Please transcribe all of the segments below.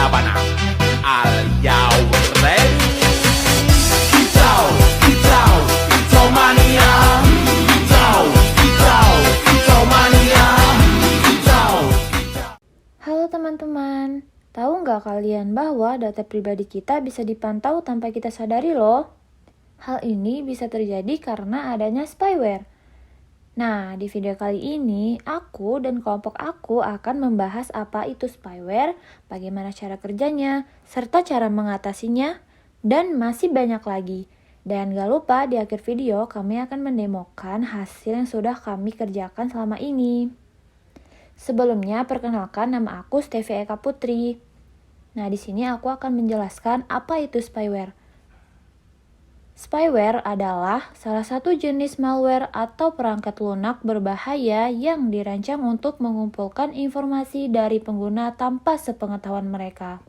Sabana. Are you ready? Kicau, kicau, kicau mania. Kicau, kicau, kicau mania. Kicau, kicau. Halo teman-teman, tahu nggak kalian bahwa data pribadi kita bisa dipantau tanpa kita sadari loh? Hal ini bisa terjadi karena adanya spyware. Nah, di video kali ini, aku dan kelompok aku akan membahas apa itu spyware, bagaimana cara kerjanya, serta cara mengatasinya, dan masih banyak lagi. Dan gak lupa di akhir video kami akan mendemokan hasil yang sudah kami kerjakan selama ini. Sebelumnya, perkenalkan nama aku Stevi Eka Putri. Nah, di sini aku akan menjelaskan apa itu spyware. Spyware adalah salah satu jenis malware atau perangkat lunak berbahaya yang dirancang untuk mengumpulkan informasi dari pengguna tanpa sepengetahuan mereka.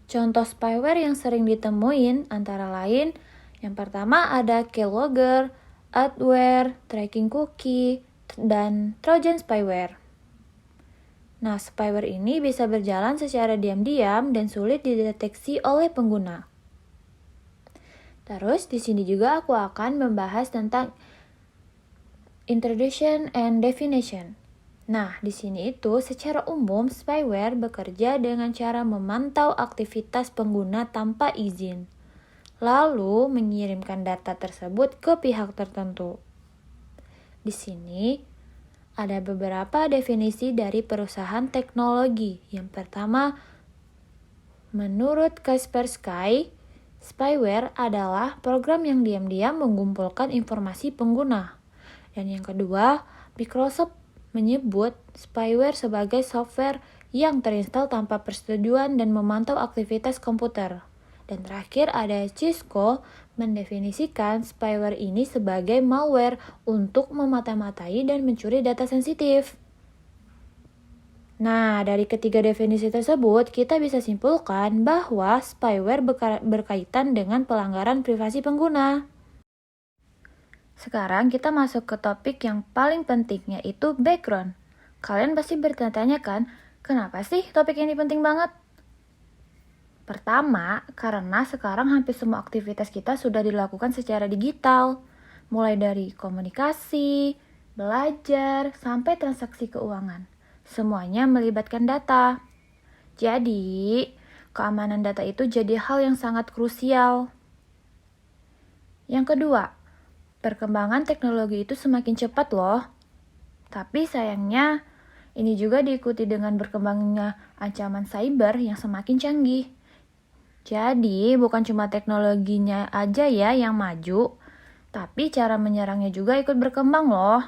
Contoh spyware yang sering ditemuin antara lain, yang pertama ada keylogger, adware, tracking cookie, dan Trojan spyware. Nah, spyware ini bisa berjalan secara diam-diam dan sulit dideteksi oleh pengguna. Terus di sini juga aku akan membahas tentang introduction and definition. Nah, di sini itu secara umum spyware bekerja dengan cara memantau aktivitas pengguna tanpa izin, lalu mengirimkan data tersebut ke pihak tertentu. Di sini ada beberapa definisi dari perusahaan teknologi. Yang pertama, menurut Kaspersky, spyware adalah program yang diam-diam mengumpulkan informasi pengguna. Dan yang kedua, Microsoft menyebut spyware sebagai software yang terinstall tanpa persetujuan dan memantau aktivitas komputer. Dan terakhir ada Cisco mendefinisikan spyware ini sebagai malware untuk memata-matai dan mencuri data sensitif. Nah, dari ketiga definisi tersebut, kita bisa simpulkan bahwa spyware berkaitan dengan pelanggaran privasi pengguna. Sekarang kita masuk ke topik yang paling penting, yaitu background. Kalian pasti bertanya-tanya kan, kenapa sih topik ini penting banget? Pertama, karena sekarang hampir semua aktivitas kita sudah dilakukan secara digital, mulai dari komunikasi, belajar, sampai transaksi keuangan. Semuanya melibatkan data. Jadi, keamanan data itu jadi hal yang sangat krusial. Yang kedua, perkembangan teknologi itu semakin cepat loh. Tapi sayangnya, ini juga diikuti dengan berkembangnya ancaman cyber yang semakin canggih. Jadi, bukan cuma teknologinya aja ya yang maju, tapi cara menyerangnya juga ikut berkembang loh.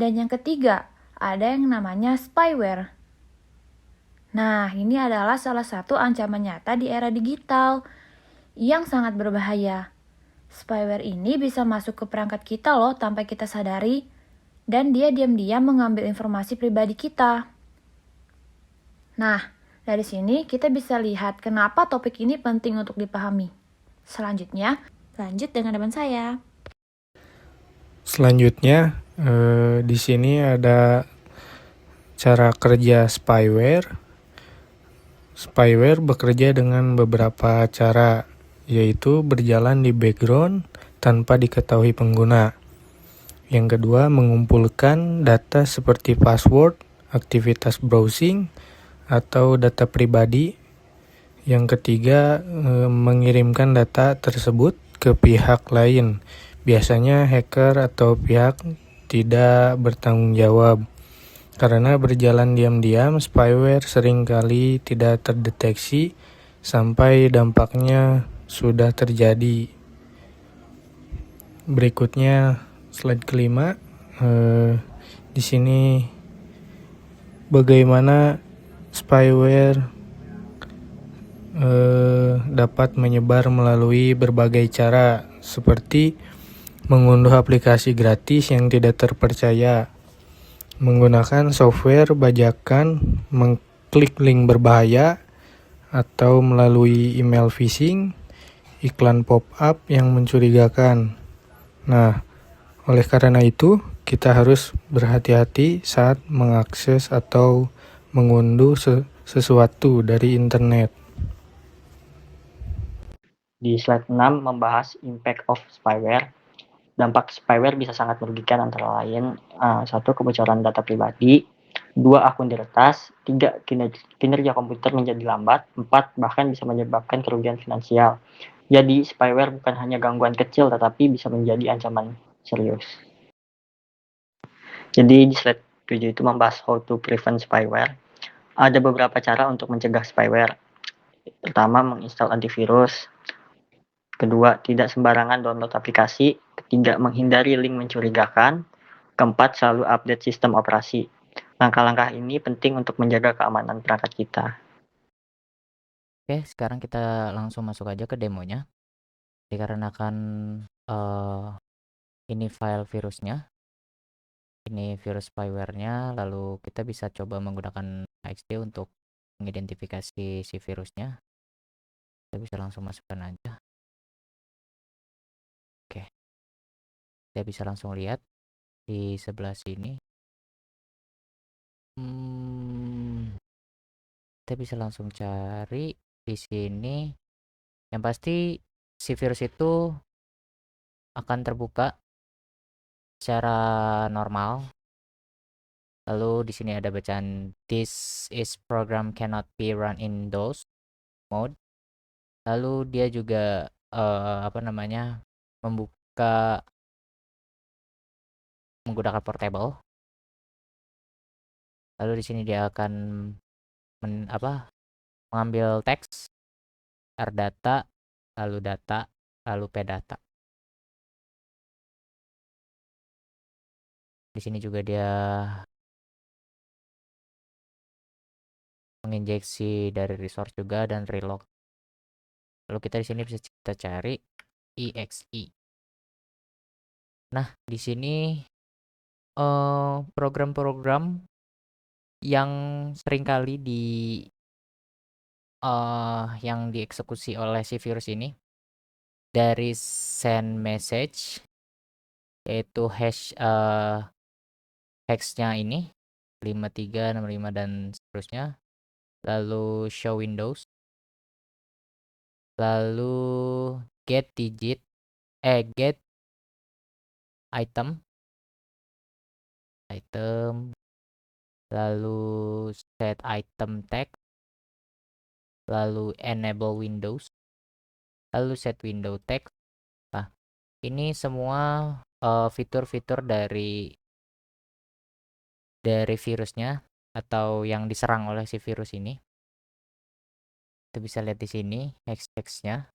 Dan yang ketiga, ada yang namanya spyware. Nah, ini adalah salah satu ancaman nyata di era digital yang sangat berbahaya. Spyware ini bisa masuk ke perangkat kita loh tanpa kita sadari, dan dia diam-diam mengambil informasi pribadi kita. Nah, dari sini kita bisa lihat kenapa topik ini penting untuk dipahami. Selanjutnya, lanjut dengan teman saya. Selanjutnya, di sini ada cara kerja spyware. Spyware bekerja dengan beberapa cara, yaitu berjalan di background tanpa diketahui pengguna. Yang kedua, mengumpulkan data seperti password, aktivitas browsing, atau data pribadi. Yang ketiga, mengirimkan data tersebut ke pihak lain. Biasanya hacker atau pihak tidak bertanggung jawab. Karena berjalan diam-diam, spyware seringkali tidak terdeteksi sampai dampaknya sudah terjadi. Berikutnya, slide kelima. Di sini bagaimana spyware dapat menyebar melalui berbagai cara, seperti mengunduh aplikasi gratis yang tidak terpercaya, menggunakan software bajakan, mengklik link berbahaya, atau melalui email phishing, iklan pop-up yang mencurigakan. Nah, oleh karena itu, kita harus berhati-hati saat mengakses atau mengunduh sesuatu dari internet. Di slide 6 membahas impact of spyware. Dampak spyware bisa sangat merugikan antara lain 1. Kebocoran data pribadi, 2. Akun diretas, 3. Kinerja komputer menjadi lambat, 4. Bahkan bisa menyebabkan kerugian finansial. Jadi spyware bukan hanya gangguan kecil tetapi bisa menjadi ancaman serius. Jadi di slide 7 itu membahas how to prevent spyware. Ada beberapa cara untuk mencegah spyware. Pertama, menginstal antivirus. Kedua, tidak sembarangan download aplikasi. Ketiga, menghindari link mencurigakan. Keempat, selalu update sistem operasi. Langkah-langkah ini penting untuk menjaga keamanan perangkat kita. Oke, sekarang kita langsung masuk aja ke demonya. Dikarenakan ini file virusnya, ini virus spyware-nya, lalu kita bisa coba menggunakan AXD untuk mengidentifikasi si virusnya. Kita bisa langsung masukkan aja. Oke, kita bisa langsung lihat di sebelah sini. Kita bisa langsung cari di sini. Yang pasti si virus itu akan terbuka secara normal. Lalu di sini ada bacaan this is program cannot be run in DOS mode. Lalu dia juga membuka menggunakan portable. Lalu di sini dia akan mengambil teks rdata, lalu data, lalu pdata. Di sini juga dia menginjeksi dari resource juga dan relog. Lalu kita di sini bisa kita cari exe. Nah, di sini program-program yang seringkali yang dieksekusi oleh si virus ini dari send message, yaitu hashnya ini 5365 dan seterusnya, lalu show windows, lalu get item, lalu set item tag, lalu enable windows, lalu set window text. Nah, ini semua fitur-fitur dari virusnya atau yang diserang oleh si virus ini. Kita bisa lihat di sini hexnya.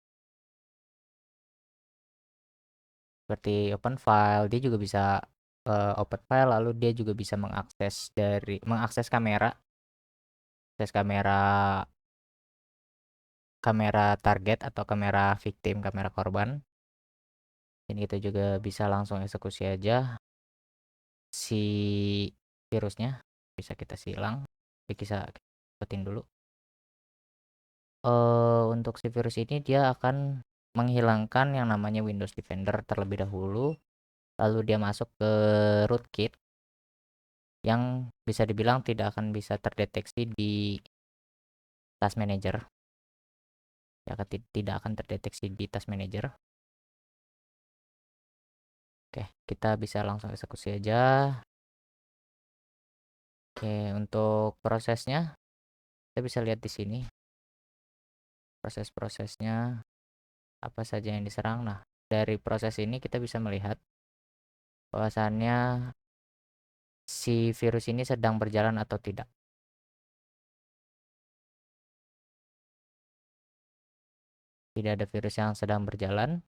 Seperti open file, dia juga bisa open file, lalu dia juga bisa mengakses kamera. Kamera target atau kamera victim, kamera korban. Ini kita juga bisa langsung eksekusi aja si virusnya. Bisa kita silang, bisa sebutin dulu. Untuk si virus ini dia akan menghilangkan yang namanya Windows Defender terlebih dahulu, lalu dia masuk ke rootkit yang bisa dibilang tidak akan bisa terdeteksi di task manager. Tidak akan terdeteksi di task manager. Oke, kita bisa langsung eksekusi aja. Oke, untuk prosesnya kita bisa lihat di sini. Proses-prosesnya apa saja yang diserang. Nah, dari proses ini kita bisa melihat bahwasannya si virus ini sedang berjalan atau tidak. Tidak ada virus yang sedang berjalan.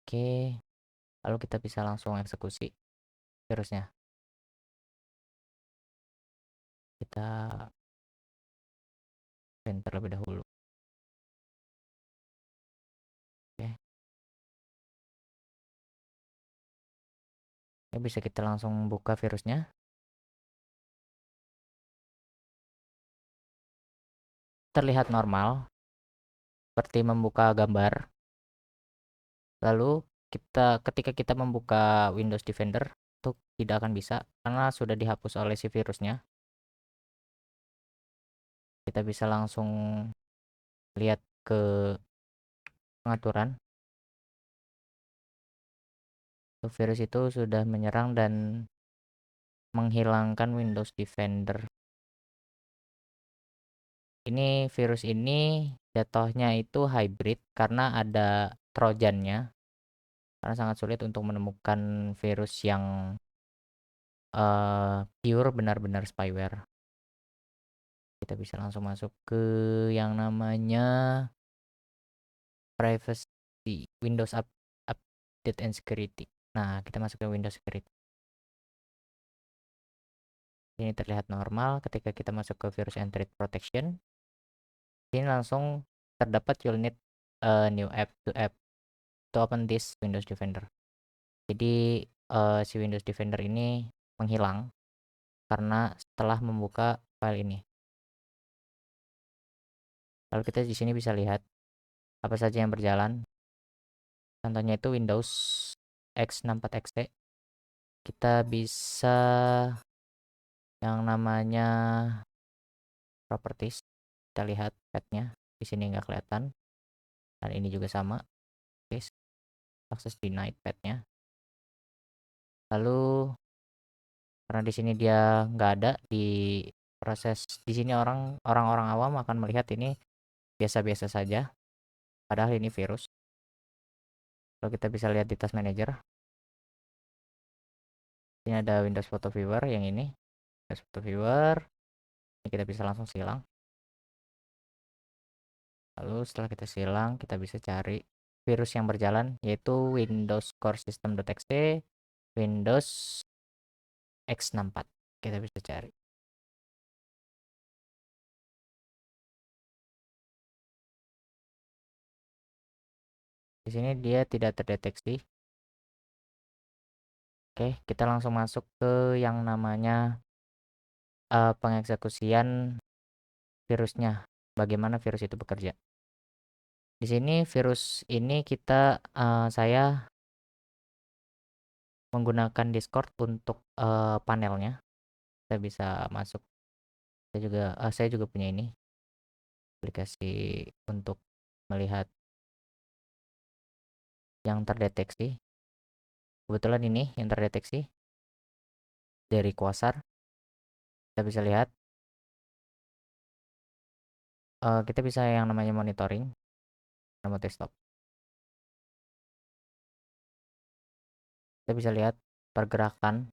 Oke, lalu kita bisa langsung eksekusi virusnya. Kita print terlebih dahulu. Oke. Ya, bisa kita langsung buka virusnya. Terlihat normal, seperti membuka gambar. Lalu ketika kita membuka Windows Defender itu tidak akan bisa karena sudah dihapus oleh si virusnya. kita bisa langsung lihat ke pengaturan. Virus itu sudah menyerang dan menghilangkan Windows Defender. Ini virus ini jatuhnya itu hybrid karena ada trojannya. Karena sangat sulit untuk menemukan virus yang pure benar-benar spyware. Kita bisa langsung masuk ke yang namanya privacy Windows Update and Security. Nah, kita masuk ke Windows Security. Ini terlihat normal ketika kita masuk ke virus and threat protection. Ini langsung terdapat you'll need a new app to open this Windows Defender. Jadi si Windows Defender ini menghilang karena setelah membuka file ini. Lalu kita di sini bisa lihat apa saja yang berjalan. Contohnya itu Windows X64XT. Kita bisa yang namanya properties. Kita lihat petnya di sini nggak kelihatan. Dan ini juga sama. Access denied petnya. Lalu karena di sini dia nggak ada di proses di sini orang-orang awam akan melihat ini biasa-biasa saja. Padahal ini virus. Lalu kita bisa lihat di task manager. Ini ada Windows Photo Viewer yang ini. Windows Photo Viewer. Ini kita bisa langsung silang. Lalu setelah kita silang, kita bisa cari virus yang berjalan yaitu Windows Core System.exe, Windows X64. Kita bisa cari. Di sini dia tidak terdeteksi. Oke, kita langsung masuk ke yang namanya pengeksekusian virusnya. Bagaimana virus itu bekerja. Di sini virus ini saya menggunakan Discord untuk panelnya. Kita bisa masuk. Saya juga punya ini aplikasi untuk melihat yang terdeteksi. Kebetulan ini yang terdeteksi dari Quasar. Kita bisa lihat. Kita bisa yang namanya monitoring. Remote desktop. Kita bisa lihat pergerakan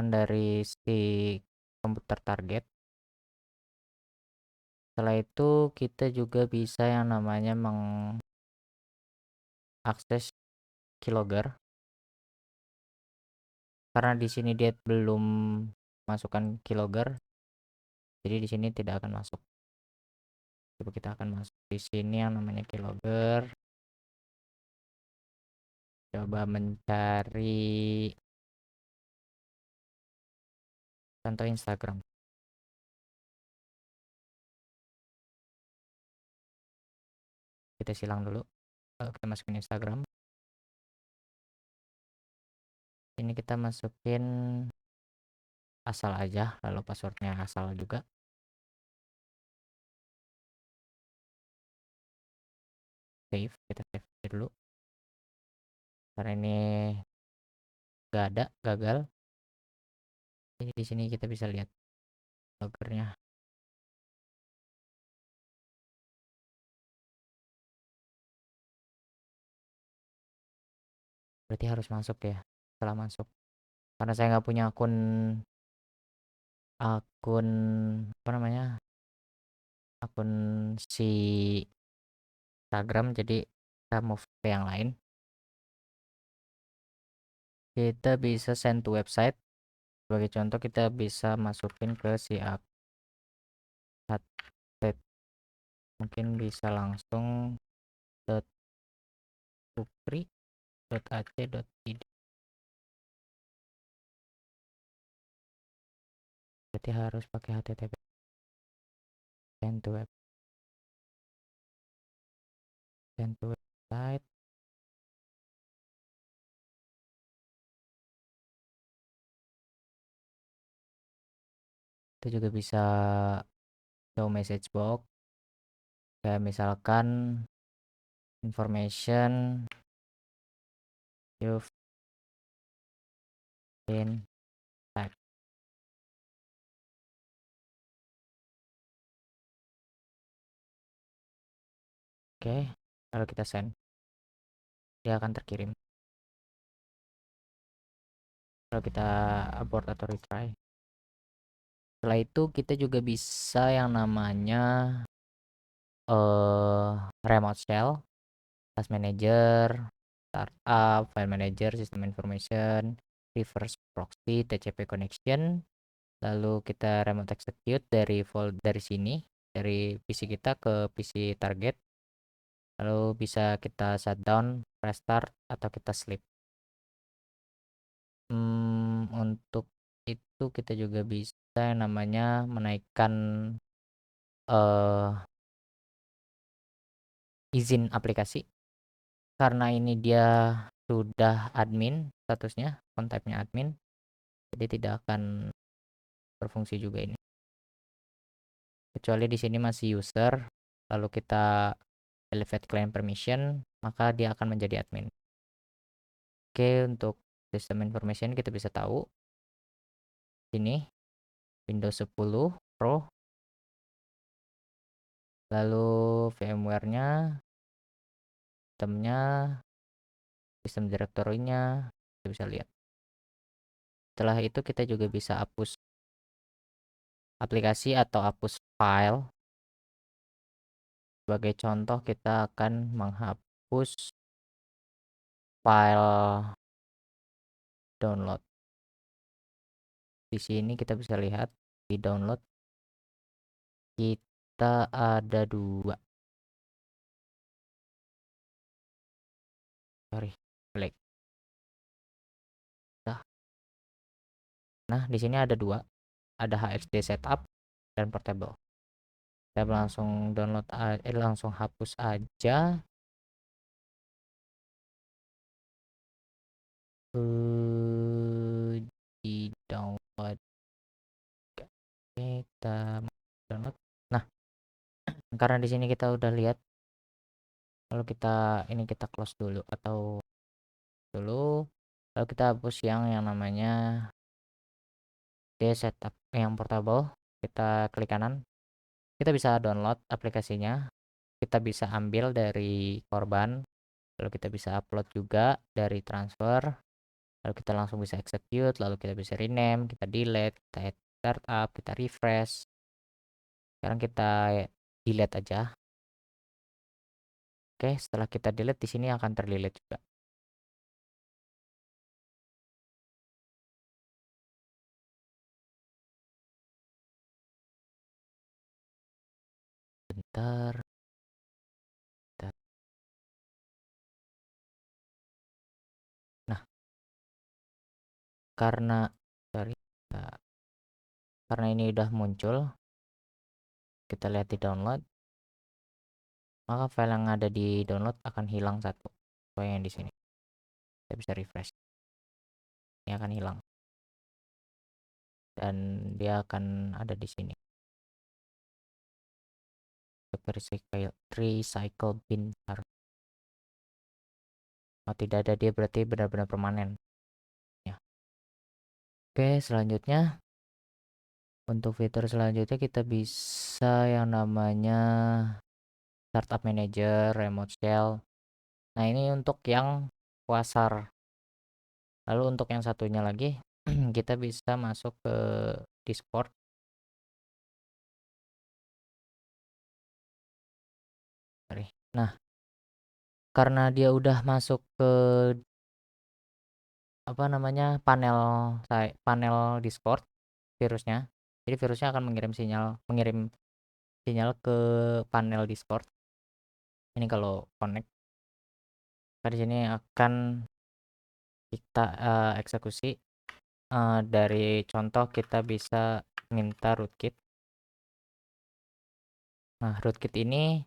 dari si komputer target. Setelah itu kita juga bisa yang namanya mengakses keylogger. Karena di sini dia belum masukkan keylogger, jadi di sini tidak akan masuk. Coba kita akan masuk di sini yang namanya keylogger. Coba mencari contoh Instagram. Kita silang dulu. Kita masukin Instagram. Ini kita masukin asal aja, lalu passwordnya asal juga. Save, kita save dulu. Karena ini nggak ada, gagal. Jadi di sini kita bisa lihat loggernya. Berarti harus masuk ya. Setelah masuk, karena saya nggak punya akun apa namanya, akun si Instagram, jadi kita move ke yang lain. Kita bisa send to website. Sebagai contoh kita bisa masukin ke si update. Mungkin bisa langsung .upri.ac.id. Berarti harus pakai http. Send to website. Kita juga bisa show message box, kayak misalkan information you've been tagged. Oke, kalau kita send, dia akan terkirim. Kalau kita abort atau retry, setelah itu kita juga bisa yang namanya remote shell, task manager, startup, file manager, system information, reverse proxy, TCP connection. Lalu kita remote execute dari sini, dari PC kita ke PC target. Lalu bisa kita shutdown, restart, atau kita sleep. Untuk itu kita juga bisa yang namanya menaikkan izin aplikasi. Karena ini dia sudah admin statusnya, kontaknya admin, jadi tidak akan berfungsi juga ini. Kecuali di sini masih user, lalu kita elevate client permission, maka dia akan menjadi admin. Oke, untuk system information kita bisa tahu sini Windows 10 Pro, lalu VMware-nya, sistemnya, sistem directory-nya, kita bisa lihat. Setelah itu kita juga bisa hapus aplikasi atau hapus file. Sebagai contoh kita akan menghapus file download. Di sini kita bisa lihat di download kita ada 2. Sorry, black. Nah, di sini ada 2. Ada HXD setup dan portable. Kita langsung download langsung hapus aja. Di download. Kita download. Nah, karena di sini kita udah lihat, kalau kita close dulu atau dulu, lalu kita hapus yang namanya setup yang portable. Kita klik kanan, kita bisa download aplikasinya, kita bisa ambil dari korban, lalu kita bisa upload juga dari transfer, lalu kita langsung bisa execute, lalu kita bisa rename, kita delete, kita add startup, kita refresh. Sekarang kita delete aja. Oke, setelah kita delete di sini akan terdelete juga. Bentar. Nah, karena ini udah muncul, kita lihat di download, maka file yang ada di download akan hilang satu, sesuai yang di sini. Kita bisa refresh, ini akan hilang dan dia akan ada di sini. Recycle bin. Kalau tidak ada, dia berarti benar-benar permanen ya. Oke, selanjutnya untuk fitur selanjutnya kita bisa yang namanya startup manager, remote shell. Nah, ini untuk yang Quasar. Lalu untuk yang satunya lagi kita bisa masuk ke Discord. Nah, karena dia udah masuk ke panel Discord virusnya. Jadi virusnya akan mengirim sinyal ke panel Discord. Ini kalau connect, di sini akan kita eksekusi. Dari contoh kita bisa minta rootkit. Nah, rootkit ini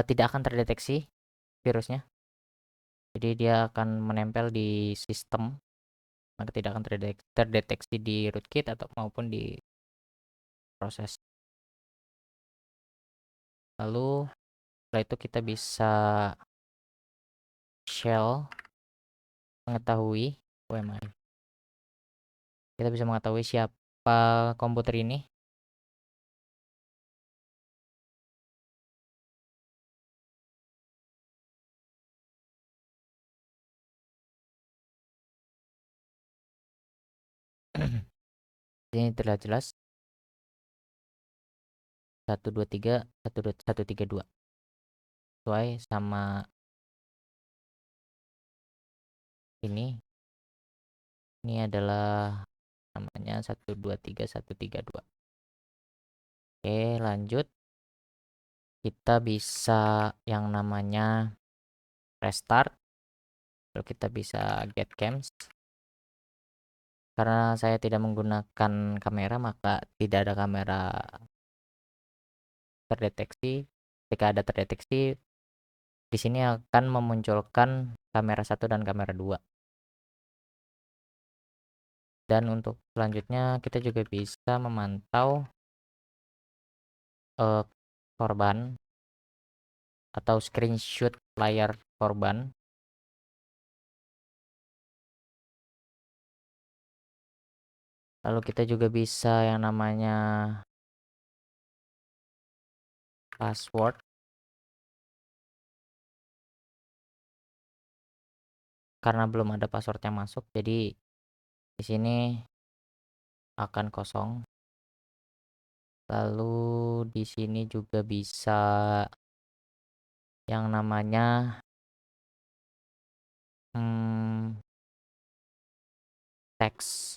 tidak akan terdeteksi virusnya. Jadi dia akan menempel di sistem, maka tidak akan terdeteksi di rootkit atau maupun di proses. Lalu setelah itu kita bisa shell mengetahui kita bisa mengetahui siapa komputer ini. Ini terlihat jelas 123 132 sesuai sama ini adalah namanya 123 132. Oke, lanjut. Kita bisa yang namanya restart, lalu kita bisa get cams. Karena saya tidak menggunakan kamera, maka tidak ada kamera terdeteksi. Ketika ada terdeteksi, di sini akan memunculkan kamera 1 dan kamera 2. Dan untuk selanjutnya kita juga bisa memantau korban atau screenshot layar korban. Lalu kita juga bisa yang namanya password. Karena belum ada password yang masuk, jadi di sini akan kosong. Lalu di sini juga bisa yang namanya teks.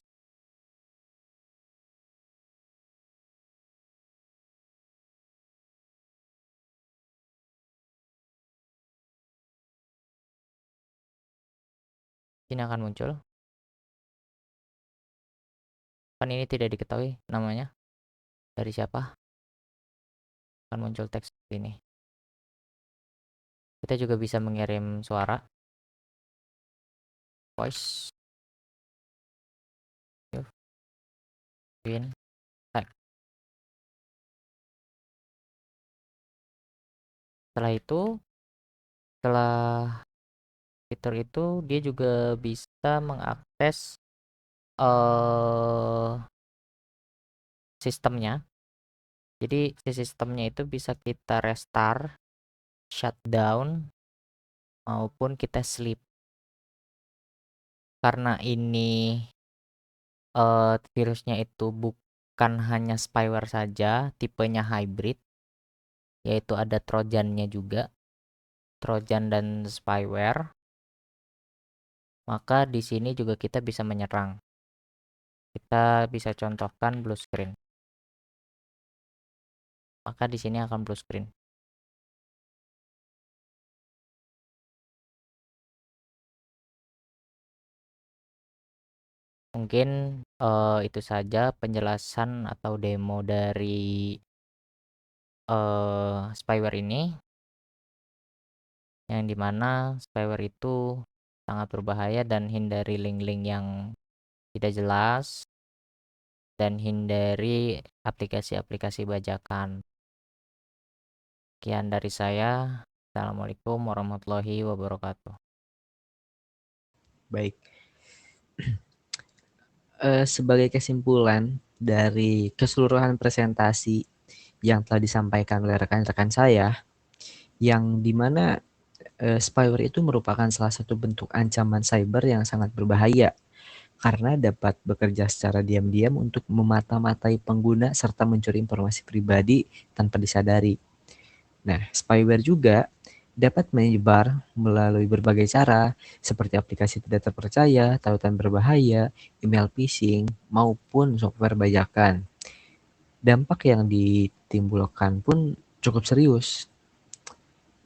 Ini akan muncul. Kan ini tidak diketahui namanya dari siapa. Akan muncul teks ini. Kita juga bisa mengirim suara, voice, text. Setelah itu, setelah fitur itu, dia juga bisa mengakses sistemnya. Jadi si sistemnya itu bisa kita restart, shutdown, maupun kita sleep. Karena ini virusnya itu bukan hanya spyware saja, tipenya hybrid, yaitu ada trojannya juga, trojan dan spyware. Maka di sini juga kita bisa menyerang. Kita bisa contohkan blue screen. Maka di sini akan blue screen. Mungkin itu saja penjelasan atau demo dari spyware ini, yang dimana spyware itu sangat berbahaya, dan hindari link-link yang tidak jelas, dan hindari aplikasi-aplikasi bajakan. Sekian dari saya. Assalamualaikum warahmatullahi wabarakatuh. Baik. Sebagai kesimpulan dari keseluruhan presentasi yang telah disampaikan oleh rekan-rekan saya, yang dimana spyware itu merupakan salah satu bentuk ancaman cyber yang sangat berbahaya karena dapat bekerja secara diam-diam untuk memata-matai pengguna serta mencuri informasi pribadi tanpa disadari. Nah, spyware juga dapat menyebar melalui berbagai cara seperti aplikasi tidak terpercaya, tautan berbahaya, email phishing, maupun software bajakan. Dampak yang ditimbulkan pun cukup serius,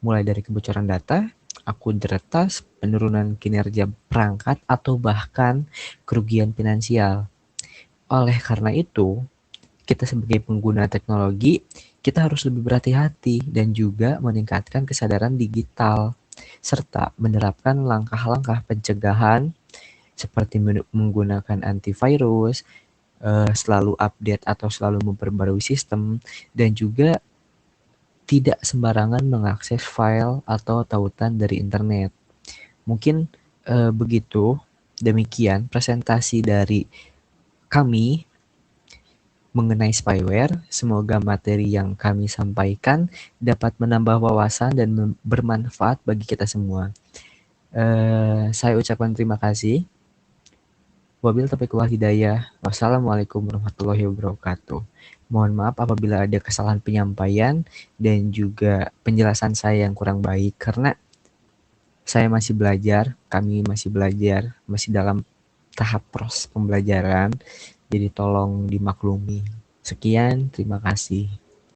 mulai dari kebocoran data, akun diretas, penurunan kinerja perangkat, atau bahkan kerugian finansial. Oleh karena itu, kita sebagai pengguna teknologi, kita harus lebih berhati-hati dan juga meningkatkan kesadaran digital, serta menerapkan langkah-langkah pencegahan seperti menggunakan antivirus, selalu update atau selalu memperbarui sistem, dan juga tidak sembarangan mengakses file atau tautan dari internet. Mungkin begitu, demikian presentasi dari kami mengenai spyware. Semoga materi yang kami sampaikan dapat menambah wawasan dan bermanfaat bagi kita semua. Saya ucapkan terima kasih. Wabil taufiq wal hidayah. Wassalamualaikum warahmatullahi wabarakatuh. Mohon maaf apabila ada kesalahan penyampaian dan juga penjelasan saya yang kurang baik, karena saya masih belajar, kami masih belajar, masih dalam tahap proses pembelajaran, jadi tolong dimaklumi. Sekian, terima kasih.